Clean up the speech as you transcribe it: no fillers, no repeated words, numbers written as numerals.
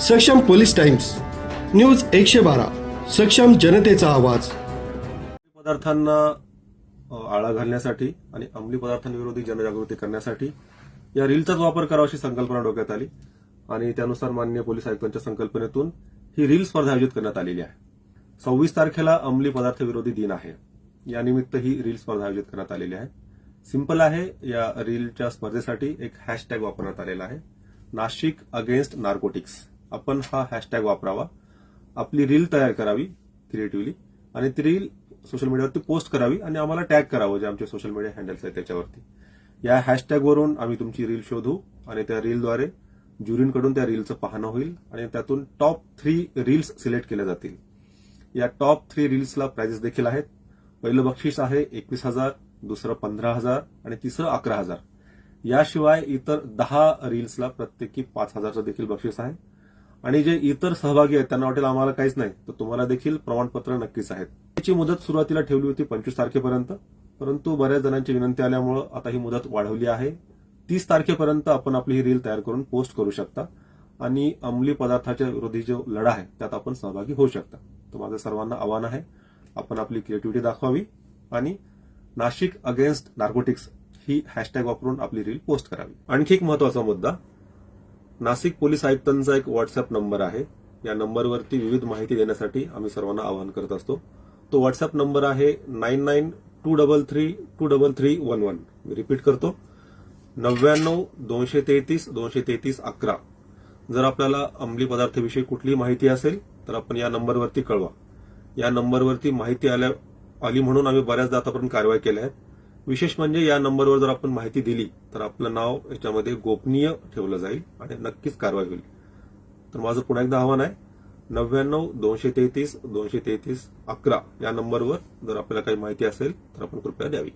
सक्षम police times news 112 सक्षम जनतेचा आवाज। पदार्थांना आळा घालण्यासाठी आणि अंमली पदार्थांविरोधी जनजागृती करण्यासाठी या रीलचाच वापर करावा अशी संकल्पना डोक्यात आली आणि त्यानुसार माननीय पोलीस आयुक्तांच्या संकल्पनेतून ही रील स्पर्धा आयोजित करण्यात आलेली आहे। 26 तारखेला अंमली पदार्थ विरोधी दिन आहे, या निमित्त ही रील स्पर्धा आयोजित करण्यात आलेली आहे। सिंपल आहे, या रीलच्या स्पर्धेसाठी एक हॅशटॅग वापरण्यात आलेला आहे, नाशिक अगेन्स्ट नार्कोटिक्स। आपण हा हॅशटॅग वापरावा, आपली रील तयार करावी क्रिएटिव्हली आणि ती रील सोशल मीडियावरती पोस्ट करावी आणि आम्हाला टॅग करावं, जे आमचे सोशल मीडिया हँडल्स आहेत त्याच्यावरती। या हॅशटॅगवरून आम्ही तुमची रील शोधू आणि त्या रीलद्वारे ज्युरींकडून त्या रीलचं पाहणं होईल आणि त्यातून टॉप 3 रील्स सिलेक्ट केल्या जातील। या टॉप 3 रील्सला प्राइजेस देखील आहेत। पहिलं बक्षीस आहे 21,000, दुसरं 15,000 आणि तिसरं 11,000। याशिवाय इतर 10 रील्सला प्रत्येकी 5,000चं देखील बक्षीस आहे आणि जे इतर सहभागी आहेत त्यांना वाटेल आम्हाला काहीच नाही, तर तुम्हाला देखील प्रमाणपत्र नक्कीच आहेत। त्याची मुदत सुरुवातीला ठेवली होती 25 तारखेपर्यंत, परंतु बऱ्याच जणांची विनंती आल्यामुळे आता ही मुदत वाढवली आहे। 30 तारखेपर्यंत आपण आपली ही रील तयार करून पोस्ट करू शकता आणि अंमली पदार्थाच्या विरोधी जो लढा आहे त्यात आपण सहभागी होऊ शकता। तर माझं सर्वांना आव्हान आहे, आपण आपली क्रिएटिव्हिटी दाखवावी आणि नाशिक अगेन्स्ट नार्कोटिक्स ही हॅशटॅग वापरून आपली रील पोस्ट करावी। आणखी एक महत्वाचा मुद्दा, नाशिक पोलीस आयुक्तांचा एक व्हॉट्सअप नंबर आहे, या नंबरवरती विविध माहिती देण्यासाठी आम्ही सर्वांना आवाहन करत असतो। तो व्हॉट्सअप नंबर आहे 9923323311। मी रिपीट करतो, 9923323311। जर आपल्याला अंमली पदार्थाविषयी कुठलीही माहिती असेल तर आपण या नंबरवरती कळवा। या नंबरवरती माहिती आली म्हणून आम्ही बऱ्याचदा आतापर्यंत कारवाई केल्या आहेत। विशेष म्हणजे या नंबरवर जर आपण माहिती दिली तर आपलं नाव याच्यामध्ये गोपनीय ठेवलं जाईल आणि नक्कीच कारवाई होईल। तर माझं पुन्हा एकदा आव्हान आहे, 9923323311 या नंबरवर जर आपल्याला काही माहिती असेल तर आपण कृपया द्यावी।